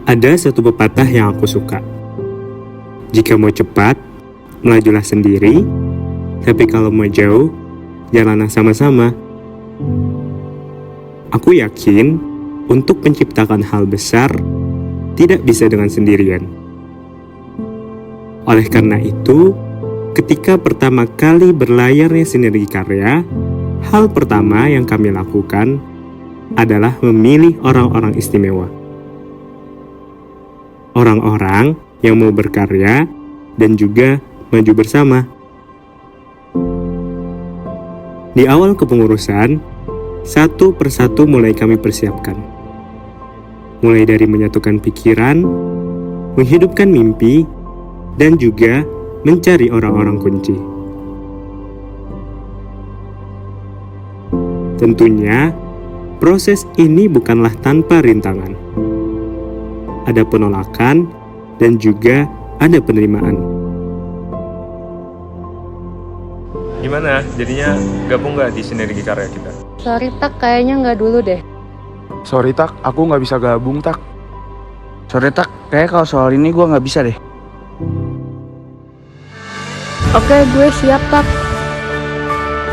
Ada satu pepatah yang aku suka. Jika mau cepat, melajulah sendiri, tapi kalau mau jauh, jalanlah sama-sama. Aku yakin, untuk menciptakan hal besar, tidak bisa dengan sendirian. Oleh karena itu, ketika pertama kali berlayarnya Sinergi Karya, hal pertama yang kami lakukan adalah memilih orang-orang istimewa. Orang-orang yang mau berkarya dan juga maju bersama. Di awal kepengurusan, satu persatu mulai kami persiapkan. Mulai dari menyatukan pikiran, menghidupkan mimpi, dan juga mencari orang-orang kunci. Tentunya, proses ini bukanlah tanpa rintangan. Ada penolakan dan juga ada penerimaan. Gimana? Jadinya gabung nggak di Sinergi Karya kita? Sorry Tak, kayaknya nggak dulu deh. Sorry Tak, aku nggak bisa gabung Tak. Sorry Tak, kayak kalau soal ini gue nggak bisa deh. Oke, gue siap Tak.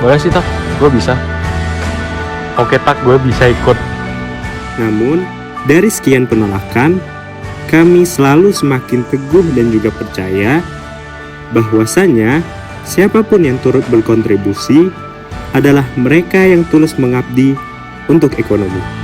Boleh sih Tak, gue bisa. Oke Tak, gue bisa ikut. Namun, dari sekian penolakan, kami selalu semakin teguh dan juga percaya bahwasanya siapapun yang turut berkontribusi adalah mereka yang tulus mengabdi untuk ekonomi.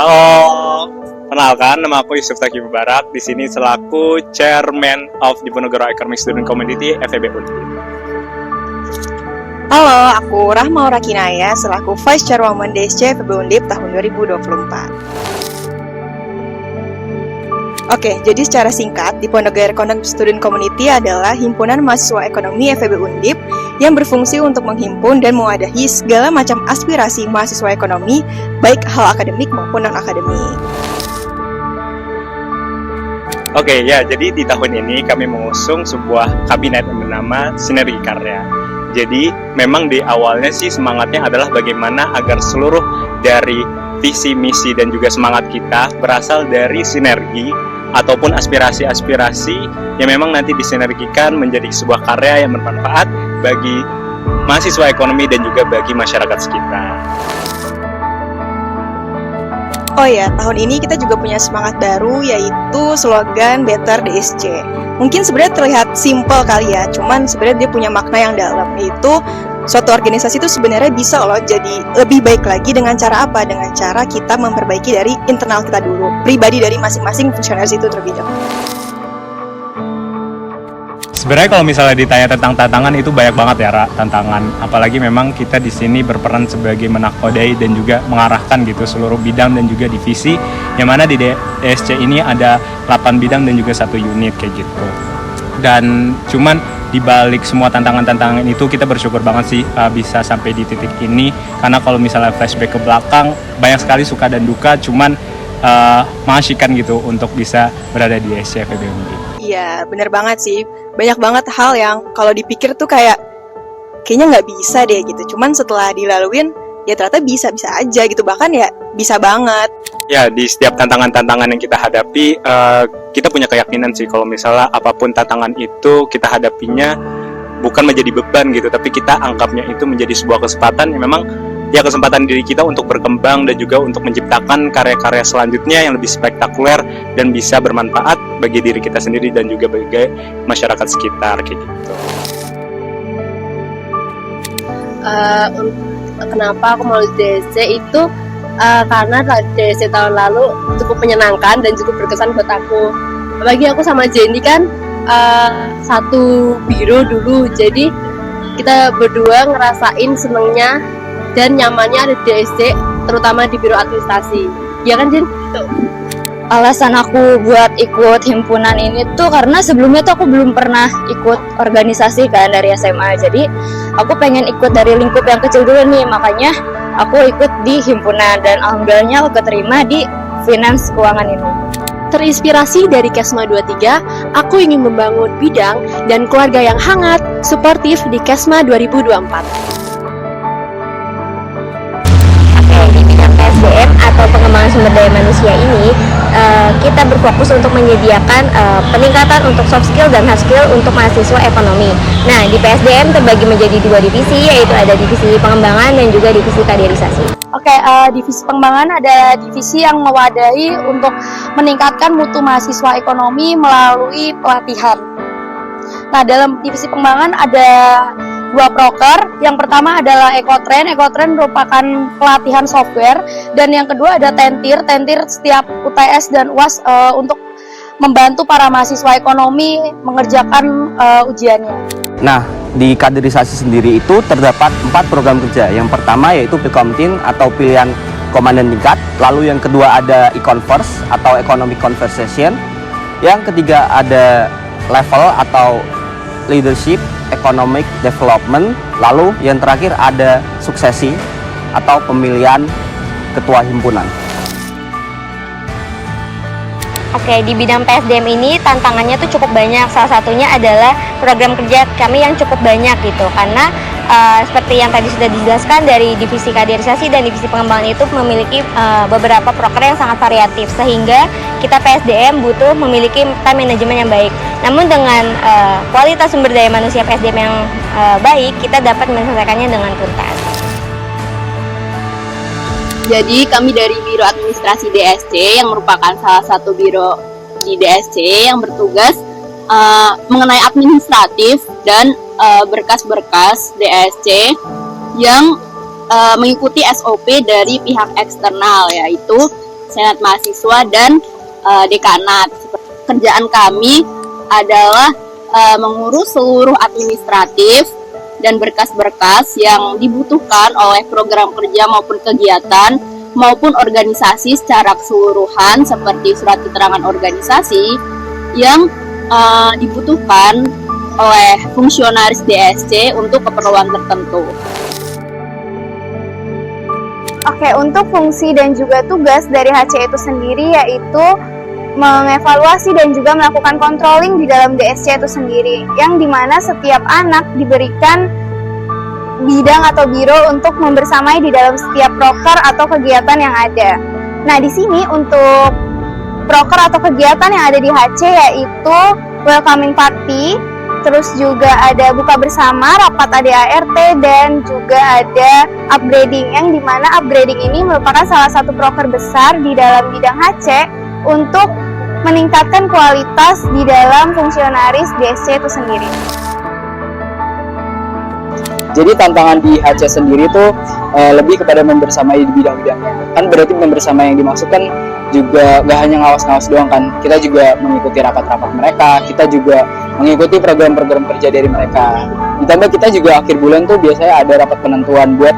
Halo, kenalkan nama aku Yusuf Taki Mubarak. Di sini selaku Chairman of Diponegoro Economic Student Community FEB Undip. Halo, aku Rahma Urakinaya selaku Vice Chairwoman DSC FEB Undip tahun 2024. Oke, jadi secara singkat, Diponegoro Economic Student Community adalah himpunan mahasiswa ekonomi FEB Undip yang berfungsi untuk menghimpun dan mewadahi segala macam aspirasi mahasiswa ekonomi, baik hal akademik maupun non-akademik. Oke, ya, jadi di tahun ini kami mengusung sebuah kabinet yang bernama Sinergi Karya. Jadi, memang di awalnya sih semangatnya adalah bagaimana agar seluruh dari visi, misi, dan juga semangat kita berasal dari sinergi ataupun aspirasi-aspirasi yang memang nanti disinergikan menjadi sebuah karya yang bermanfaat bagi mahasiswa ekonomi dan juga bagi masyarakat sekitar. Oh ya, tahun ini kita juga punya semangat baru, yaitu slogan Better DSC. Mungkin sebenarnya terlihat simple kali ya, cuman sebenarnya dia punya makna yang dalam, yaitu suatu organisasi itu sebenarnya bisa loh jadi lebih baik lagi dengan cara apa? Dengan cara kita memperbaiki dari internal kita dulu, pribadi dari masing-masing fungsionaris itu terlebih dahulu. Sebenarnya kalau misalnya ditanya tentang tantangan itu banyak banget ya, Ra, tantangan. Apalagi memang kita di sini berperan sebagai menakodai dan juga mengarahkan gitu seluruh bidang dan juga divisi. Yang mana di DSC ini ada 8 bidang dan juga 1 unit kayak gitu. Dan cuman di balik semua tantangan-tantangan itu kita bersyukur banget sih bisa sampai di titik ini. Karena kalau misalnya flashback ke belakang banyak sekali suka dan duka, cuman mengasyikan gitu untuk bisa berada di DSC FEB Undip. Iya, bener banget sih. Banyak banget hal yang kalau dipikir tuh kayaknya nggak bisa deh gitu. Cuman setelah dilaluin, ya ternyata bisa-bisa aja gitu. Bahkan ya bisa banget. Ya, di setiap tantangan-tantangan yang kita hadapi, kita punya keyakinan sih kalau misalnya apapun tantangan itu kita hadapinya bukan menjadi beban gitu, tapi kita anggapnya itu menjadi sebuah kesempatan yang memang ya kesempatan diri kita untuk berkembang dan juga untuk menciptakan karya-karya selanjutnya yang lebih spektakuler dan bisa bermanfaat bagi diri kita sendiri dan juga bagi masyarakat sekitar kayak gitu. Kenapa aku mau DSC itu karena DSC tahun lalu cukup menyenangkan dan cukup berkesan buat aku. Apalagi aku sama Jenny kan satu biro dulu, jadi kita berdua ngerasain senengnya dan nyamannya ada di DSC, terutama di biro administrasi. Ya kan, Jen? Alasan aku buat ikut himpunan ini tuh karena sebelumnya tuh aku belum pernah ikut organisasi kan dari SMA. Jadi aku pengen ikut dari lingkup yang kecil dulu nih, makanya aku ikut di himpunan dan alhamdulillahnya aku keterima di finance keuangan ini. Terinspirasi dari Kesma 23, aku ingin membangun bidang dan keluarga yang hangat, suportif di Kesma 2024. Di bidang PSDM atau pengembangan sumber daya manusia ini, kita berfokus untuk menyediakan peningkatan untuk soft skill dan hard skill untuk mahasiswa ekonomi. Nah, di PSDM terbagi menjadi 2 divisi, yaitu ada divisi pengembangan dan juga divisi kaderisasi. Divisi pengembangan ada divisi yang mewadahi untuk meningkatkan mutu mahasiswa ekonomi melalui pelatihan. Nah, dalam divisi pengembangan ada 2 proker. Yang pertama adalah Ekotrain. Ekotrain merupakan pelatihan software, dan yang kedua ada Tentir. Tentir setiap UTS dan UAS untuk membantu para mahasiswa ekonomi mengerjakan ujiannya. Nah, di kaderisasi sendiri itu terdapat 4 program kerja. Yang pertama yaitu Pekomtin atau pilihan komandan tingkat. Lalu yang kedua ada E-Converse atau Economic Conversation. Yang ketiga ada Level atau Leadership Economic Development. Lalu yang terakhir ada suksesi atau pemilihan ketua himpunan. Oke, di bidang PSDM ini tantangannya tuh cukup banyak. Salah satunya adalah program kerja kami yang cukup banyak gitu. Karena seperti yang tadi sudah dijelaskan, dari divisi kaderisasi dan divisi pengembangan itu memiliki beberapa proker yang sangat variatif, sehingga kita PSDM butuh memiliki time management yang baik. Namun dengan kualitas sumber daya manusia PSDM yang baik, kita dapat menyelesaikannya dengan tuntas. Jadi kami dari Biro Administrasi DSC yang merupakan salah satu biro di DSC yang bertugas mengenai administratif dan berkas-berkas DSC yang mengikuti SOP dari pihak eksternal, yaitu Senat Mahasiswa dan Dekanat. Kerjaan kami adalah mengurus seluruh administratif dan berkas-berkas yang dibutuhkan oleh program kerja maupun kegiatan maupun organisasi secara keseluruhan, seperti surat keterangan organisasi yang dibutuhkan oleh fungsionaris DSC untuk keperluan tertentu. Oke, untuk fungsi dan juga tugas dari HC itu sendiri yaitu mengevaluasi dan juga melakukan controlling di dalam DSC itu sendiri, yang dimana setiap anak diberikan bidang atau biro untuk membersamai di dalam setiap proker atau kegiatan yang ada. Nah, di sini untuk proker atau kegiatan yang ada di HC yaitu welcoming party, terus juga ada buka bersama, rapat ADART, dan juga ada upgrading, yang dimana upgrading ini merupakan salah satu proker besar di dalam bidang HC untuk meningkatkan kualitas di dalam fungsionaris DSC itu sendiri. Jadi tantangan di HC sendiri itu lebih kepada membersamai di bidang-bidangnya. Kan berarti membersamai yang dimaksudkan juga gak hanya ngawas-ngawas doang kan. Kita juga mengikuti rapat-rapat mereka, kita juga mengikuti program-program kerja dari mereka. Ditambah kita juga akhir bulan tuh biasanya ada rapat penentuan buat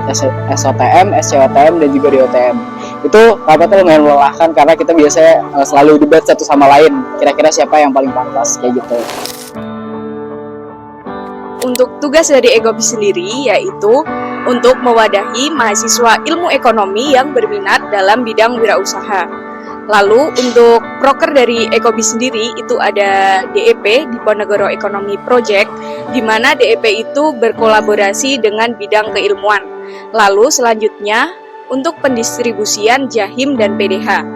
SOTM, SCOTM, dan juga DOTM. Itu rapatnya lumayan melelahkan karena kita biasanya selalu debat satu sama lain, kira-kira siapa yang paling pantas, kayak gitu. Untuk tugas dari Ekobis sendiri yaitu untuk mewadahi mahasiswa ilmu ekonomi yang berminat dalam bidang wirausaha. Lalu untuk proker dari Ekobis sendiri itu ada DEP, Diponegoro Economy Project, di mana DEP itu berkolaborasi dengan bidang keilmuan. Lalu selanjutnya untuk pendistribusian Jahim dan PDH.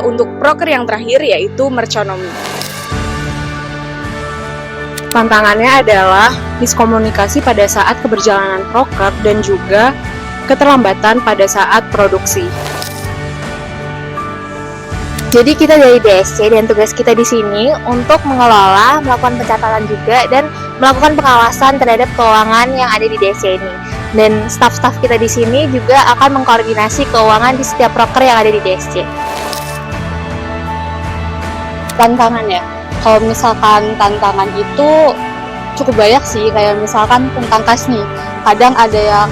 Untuk proker yang terakhir yaitu merconomi. Tantangannya adalah miskomunikasi pada saat keberjalanan proker dan juga keterlambatan pada saat produksi. Jadi kita dari DSC dan tugas kita di sini untuk mengelola, melakukan pencatatan juga, dan melakukan pengawasan terhadap keuangan yang ada di DSC ini. Dan staf-staf kita di sini juga akan mengkoordinasi keuangan di setiap proker yang ada di DSC. tantangan ya. Kalau misalkan tantangan itu cukup banyak sih, kayak misalkan tentang kas nih. Kadang ada yang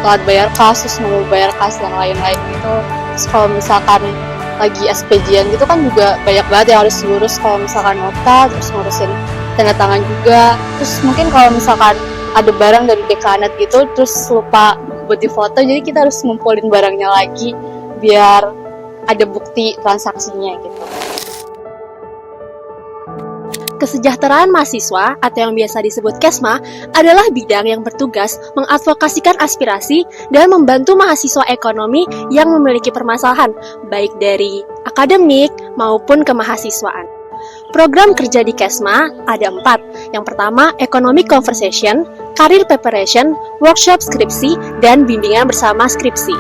telat bayar kas, terus nunggu bayar kas yang lain-lain gitu. Terus kalau misalkan lagi SPJ-an gitu kan juga banyak banget yang harus diurus, kalau misalkan nota, terus ngurusin tanda tangan juga. Terus mungkin kalau misalkan ada barang dari dekanat gitu, terus lupa buat difoto, jadi kita harus ngumpulin barangnya lagi biar ada bukti transaksinya gitu. Kesejahteraan mahasiswa atau yang biasa disebut KESMA adalah bidang yang bertugas mengadvokasikan aspirasi dan membantu mahasiswa ekonomi yang memiliki permasalahan baik dari akademik maupun kemahasiswaan. Program kerja di KESMA ada 4. Yang pertama, Economic Conversation, Career Preparation, Workshop Skripsi, dan Bimbingan Bersama Skripsi.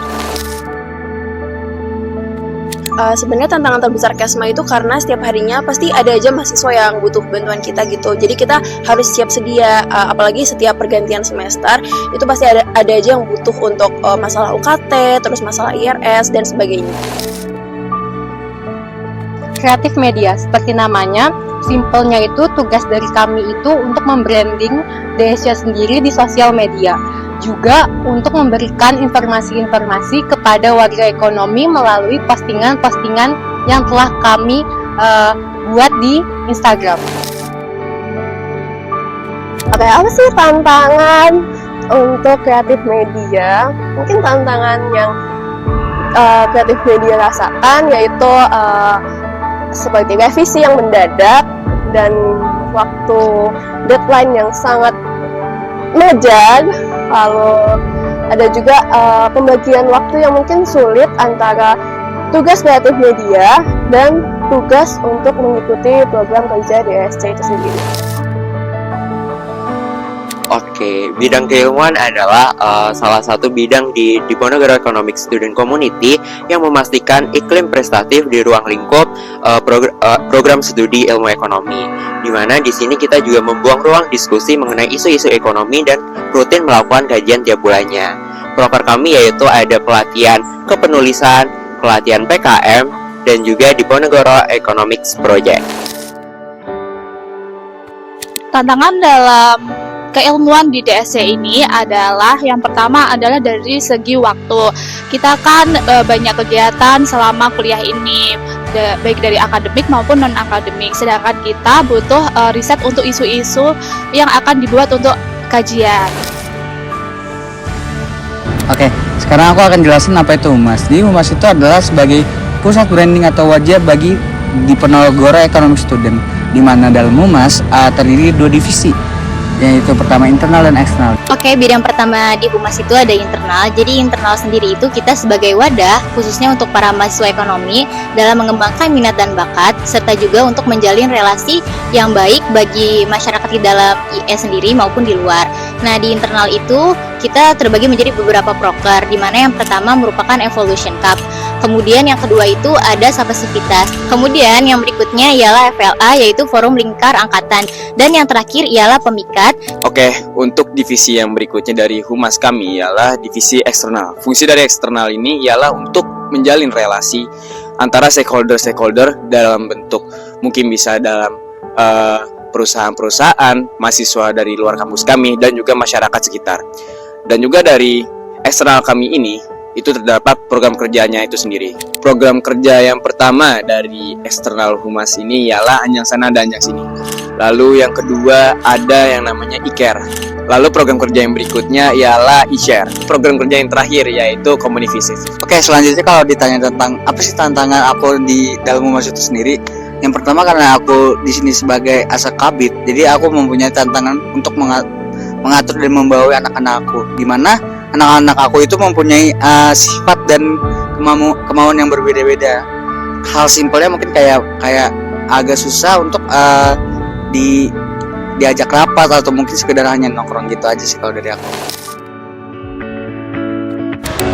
Sebenarnya tantangan terbesar KESMA itu karena setiap harinya pasti ada aja mahasiswa yang butuh bantuan kita gitu. Jadi kita harus siap sedia, apalagi setiap pergantian semester itu pasti ada aja yang butuh untuk masalah UKT, terus masalah IRS dan sebagainya. Kreatif media, seperti namanya, simpelnya itu tugas dari kami itu untuk membranding DSC sendiri di sosial media. Juga untuk memberikan informasi-informasi kepada warga ekonomi melalui postingan-postingan yang telah kami buat di Instagram. Oke, apa sih tantangan untuk kreatif media? Mungkin tantangan yang kreatif media rasakan yaitu seperti revisi yang mendadak dan waktu deadline yang sangat mengejar. Lalu ada juga pembagian waktu yang mungkin sulit antara tugas kreatif media dan tugas untuk mengikuti program kerja DSC itu sendiri. Oke, bidang keilmuan adalah salah satu bidang di Diponegoro Economic Student Community yang memastikan iklim prestatif di ruang lingkup program studi ilmu ekonomi. Di mana di sini kita juga membuang ruang diskusi mengenai isu-isu ekonomi dan rutin melakukan kajian tiap bulannya. Proker kami yaitu ada pelatihan kepenulisan, pelatihan PKM, dan juga Diponegoro Economics Project. Tantangan dalam keilmuan di DSC ini adalah yang pertama adalah dari segi waktu. Kita kan banyak kegiatan selama kuliah ini, baik dari akademik maupun non akademik. Sedangkan kita butuh riset untuk isu-isu yang akan dibuat untuk kajian. Oke, sekarang aku akan jelasin apa itu Humas. Jadi Humas itu adalah sebagai pusat branding atau wajah bagi Diponegoro Economic Student, di mana dalam Humas terdiri 2 divisi, yaitu pertama internal dan eksternal. Oke, bidang pertama di Humas itu ada internal. Jadi internal sendiri itu kita sebagai wadah khususnya untuk para mahasiswa ekonomi dalam mengembangkan minat dan bakat, serta juga untuk menjalin relasi yang baik bagi masyarakat di dalam IE sendiri maupun di luar. Nah, di internal itu kita terbagi menjadi beberapa proker, di mana yang pertama merupakan Evolution Cup. Kemudian yang kedua itu ada Sapasivitas. Kemudian yang berikutnya ialah FLA, yaitu Forum Lingkar Angkatan. Dan yang terakhir ialah Pemikat. Oke, untuk divisi yang berikutnya dari Humas kami ialah divisi eksternal. Fungsi dari eksternal ini ialah untuk menjalin relasi antara stakeholder dalam bentuk mungkin bisa dalam perusahaan-perusahaan, mahasiswa dari luar kampus kami, dan juga masyarakat sekitar. Dan juga dari eksternal kami ini, itu terdapat program kerjanya itu sendiri. Program kerja yang pertama dari eksternal Humas ini ialah Anjang Sana dan Anjang Sini. Lalu yang kedua ada yang namanya e-care. Lalu program kerja yang berikutnya ialah e-share. Program kerja yang terakhir yaitu Community. Oke, selanjutnya kalau ditanya tentang apa sih tantangan aku di dalam Humas itu sendiri, yang pertama karena aku di sini sebagai asakabit, jadi aku mempunyai tantangan untuk mengatur dan membawa anak-anak aku, di mana anak-anak aku itu mempunyai sifat dan kemauan yang berbeda-beda. Hal simpelnya mungkin kayak agak susah untuk diajak rapat atau mungkin sekedar hanya nongkrong gitu aja sih kalau dari aku.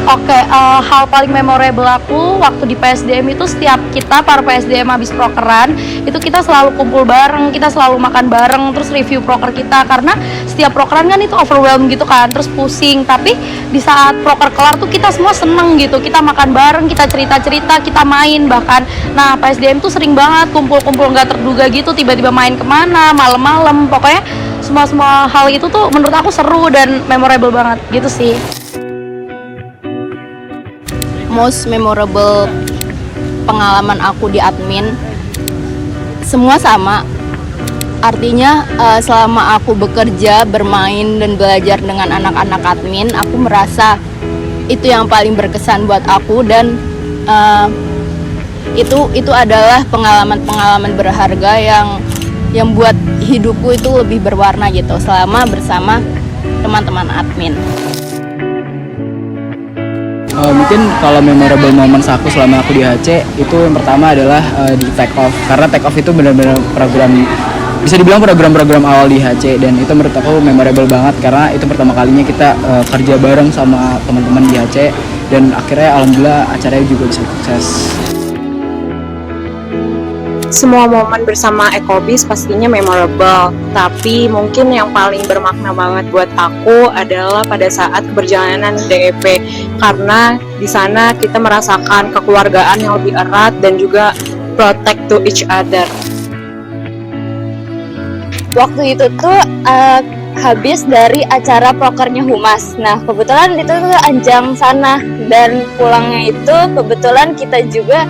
Oke, hal paling memorable aku waktu di PSDM itu setiap kita para PSDM habis prokeran itu kita selalu kumpul bareng, kita selalu makan bareng, terus review proker kita karena setiap prokeran kan itu overwhelmed gitu kan, terus pusing. Tapi di saat proker kelar tuh kita semua seneng gitu, kita makan bareng, kita cerita-cerita, kita main bahkan. Nah PSDM tuh sering banget kumpul-kumpul nggak terduga gitu, tiba-tiba main kemana, malam-malam, pokoknya semua hal itu tuh menurut aku seru dan memorable banget gitu sih. Most memorable pengalaman aku di admin semua sama, artinya selama aku bekerja, bermain dan belajar dengan anak-anak admin, aku merasa itu yang paling berkesan buat aku dan itu adalah pengalaman-pengalaman berharga yang buat hidupku itu lebih berwarna gitu selama bersama teman-teman admin. Mungkin kalau memorable moments aku selama aku di HC itu yang pertama adalah di take off, karena take off itu benar-benar program, bisa dibilang program-program awal di HC, dan itu menurut aku memorable banget karena itu pertama kalinya kita kerja bareng sama teman-teman di HC dan akhirnya alhamdulillah acaranya juga bisa sukses. Semua momen bersama Ekobis pastinya memorable, tapi mungkin yang paling bermakna banget buat aku adalah pada saat keberjalanan DEP, karena di sana kita merasakan kekeluargaan yang lebih erat dan juga protect to each other. Waktu itu tuh habis dari acara prokernya Humas. Nah kebetulan itu tuh Anjang sana, dan pulangnya itu kebetulan kita juga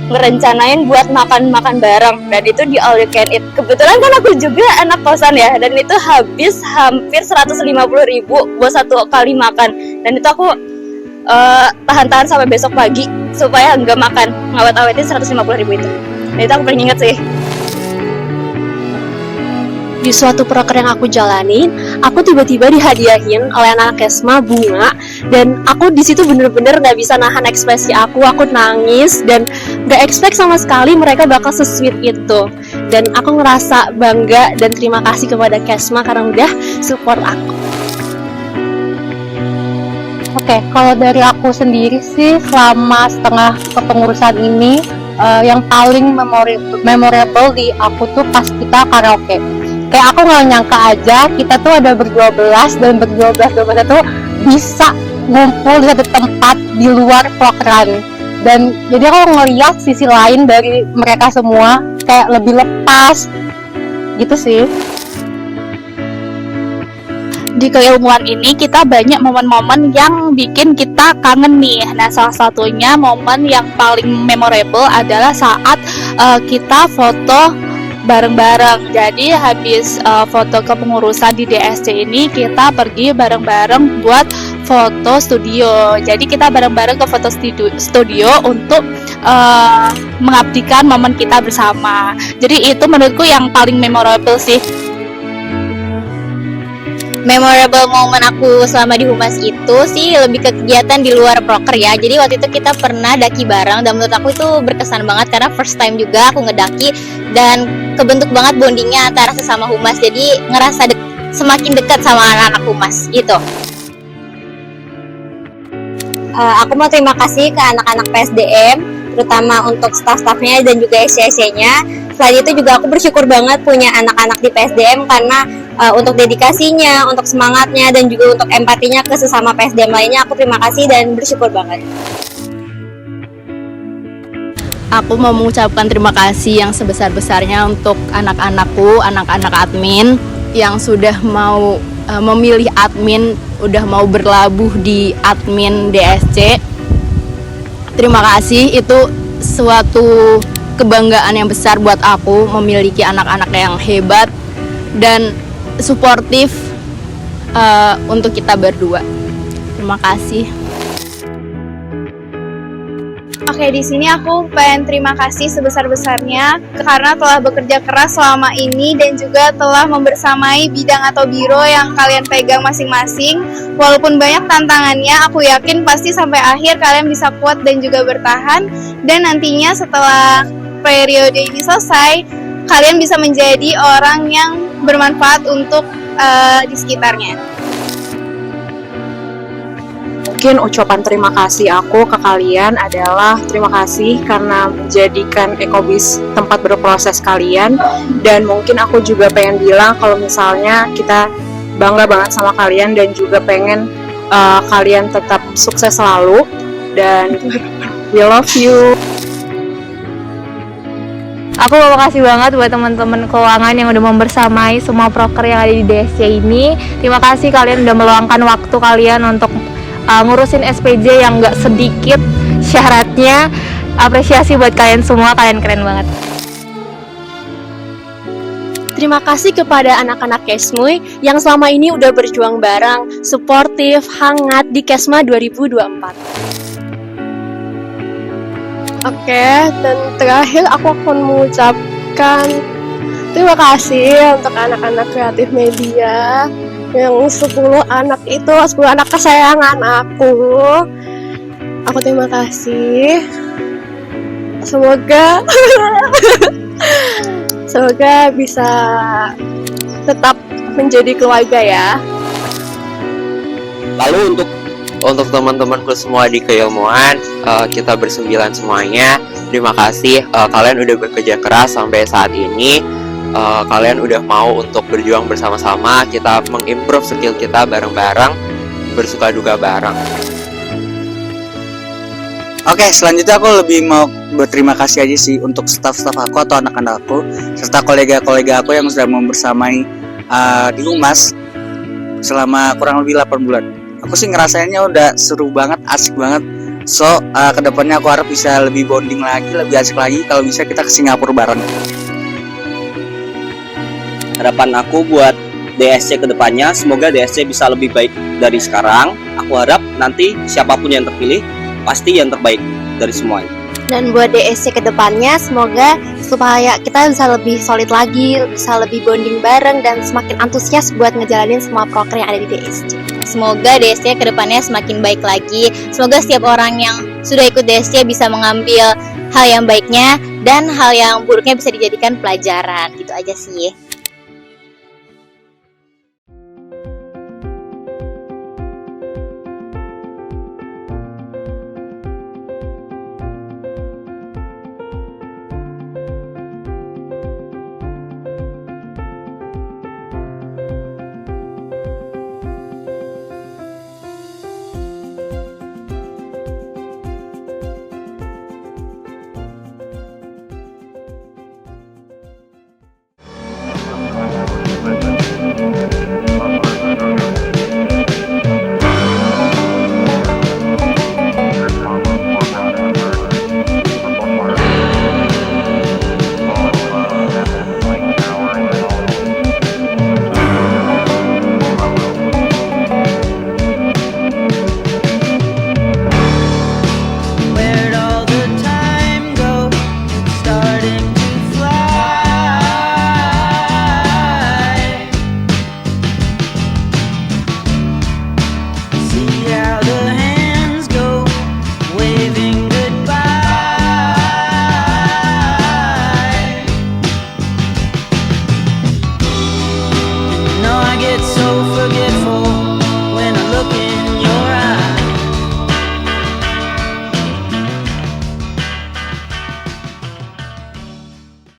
ngerencanain buat makan-makan bareng, dan itu di all you can eat. Kebetulan kan aku juga anak kosan ya, dan itu habis hampir 150.000 buat satu kali makan, dan itu aku tahan-tahan sampai besok pagi supaya nggak makan, ngawet-awetin 150.000 itu. Dan itu aku paling inget sih. Di suatu proker yang aku jalanin, aku tiba-tiba dihadiahin oleh anak Kesma bunga, dan aku di situ bener-bener nggak bisa nahan ekspresi aku nangis dan nggak expect sama sekali mereka bakal se-sweet itu. Dan aku ngerasa bangga dan terima kasih kepada Kesma karena udah support aku. Oke, kalau dari aku sendiri sih selama setengah kepengurusan ini yang paling memorable di aku tuh pas kita karaoke. Kayak aku nggak nyangka aja kita tuh ada ber-12 dan ber-12 tuh bisa ngumpul di satu tempat di luar prokeran. Dan jadi aku ngeliat sisi lain dari mereka semua, kayak lebih lepas gitu sih. Di keilmuan ini kita banyak momen-momen yang bikin kita kangen nih. Nah salah satunya momen yang paling memorable adalah saat kita foto bareng-bareng. Jadi habis foto kepengurusan di DSC ini kita pergi bareng-bareng buat foto studio. Jadi kita bareng-bareng ke foto studio untuk mengabdikan momen kita bersama. Jadi itu menurutku yang paling memorable sih. Memorable momen aku selama di Humas itu sih lebih ke kegiatan di luar proker ya. Jadi waktu itu kita pernah daki bareng, dan menurut aku itu berkesan banget karena first time juga aku ngedaki, dan kebentuk banget bondingnya antara sesama Humas. Jadi ngerasa semakin dekat sama anak-anak Humas gitu. Aku mau terima kasih ke anak-anak PSDM, terutama untuk staff-staffnya dan juga SC-nya. Selain itu juga aku bersyukur banget punya anak-anak di PSDM karena untuk dedikasinya, untuk semangatnya, dan juga untuk empatinya ke sesama PSDM lainnya, aku terima kasih dan bersyukur banget. Aku mau mengucapkan terima kasih yang sebesar-besarnya untuk anak-anakku, anak-anak admin yang sudah mau memilih admin, udah mau berlabuh di admin DSC. Terima kasih, itu suatu kebanggaan yang besar buat aku memiliki anak-anak yang hebat dan suportif untuk kita berdua. Terima kasih. Oke, di sini aku pengen terima kasih sebesar-besarnya karena telah bekerja keras selama ini dan juga telah membersamai bidang atau biro yang kalian pegang masing-masing. Walaupun banyak tantangannya, aku yakin pasti sampai akhir kalian bisa kuat dan juga bertahan. Dan nantinya setelah periode ini selesai, kalian bisa menjadi orang yang bermanfaat untuk di sekitarnya. mungkin ucapan terima kasih aku ke kalian adalah terima kasih karena menjadikan Ekobis tempat berproses kalian. Dan mungkin aku juga pengen bilang kalau misalnya kita bangga banget sama kalian dan juga pengen kalian tetap sukses selalu, dan we love you. Aku mau makasih banget buat teman-teman keuangan yang udah membersamai semua proker yang ada di DSC ini. Terima kasih kalian udah meluangkan waktu kalian untuk ngurusin SPJ yang gak sedikit syaratnya. Apresiasi buat kalian semua, kalian keren banget. Terima kasih kepada anak-anak Kesmuy yang selama ini udah berjuang bareng, suportif, hangat di Kesma 2024. Oke, dan terakhir aku akan mengucapkan terima kasih untuk anak-anak kreatif media yang 10 anak itu, 10 anak kesayangan aku. Aku terima kasih. Semoga semoga bisa tetap menjadi keluarga ya. Lalu untuk teman-temanku semua di keilmuan, kita bersembilan semuanya, terima kasih kalian udah bekerja keras sampai saat ini. Kalian udah mau untuk berjuang bersama-sama, kita mengimprove skill kita bareng-bareng, bersuka duka bareng. Oke, selanjutnya aku lebih mau berterima kasih aja sih untuk staf-staf aku atau anak-anak aku serta kolega-kolega aku yang sudah membersamai di Humas selama kurang lebih 8 bulan. Aku sih ngerasainnya udah seru banget, asik banget. So, kedepannya aku harap bisa lebih bonding lagi, lebih asik lagi kalau bisa kita ke Singapura bareng. Harapan aku buat DSC kedepannya, semoga DSC bisa lebih baik dari sekarang. Aku harap nanti siapapun yang terpilih, pasti yang terbaik dari semuanya. Dan buat DSC kedepannya, semoga supaya kita bisa lebih solid lagi, bisa lebih bonding bareng, dan semakin antusias buat ngejalanin semua proker yang ada di DSC. Semoga DSC kedepannya semakin baik lagi. Semoga setiap orang yang sudah ikut DSC bisa mengambil hal yang baiknya, dan hal yang buruknya bisa dijadikan pelajaran. Gitu aja sih.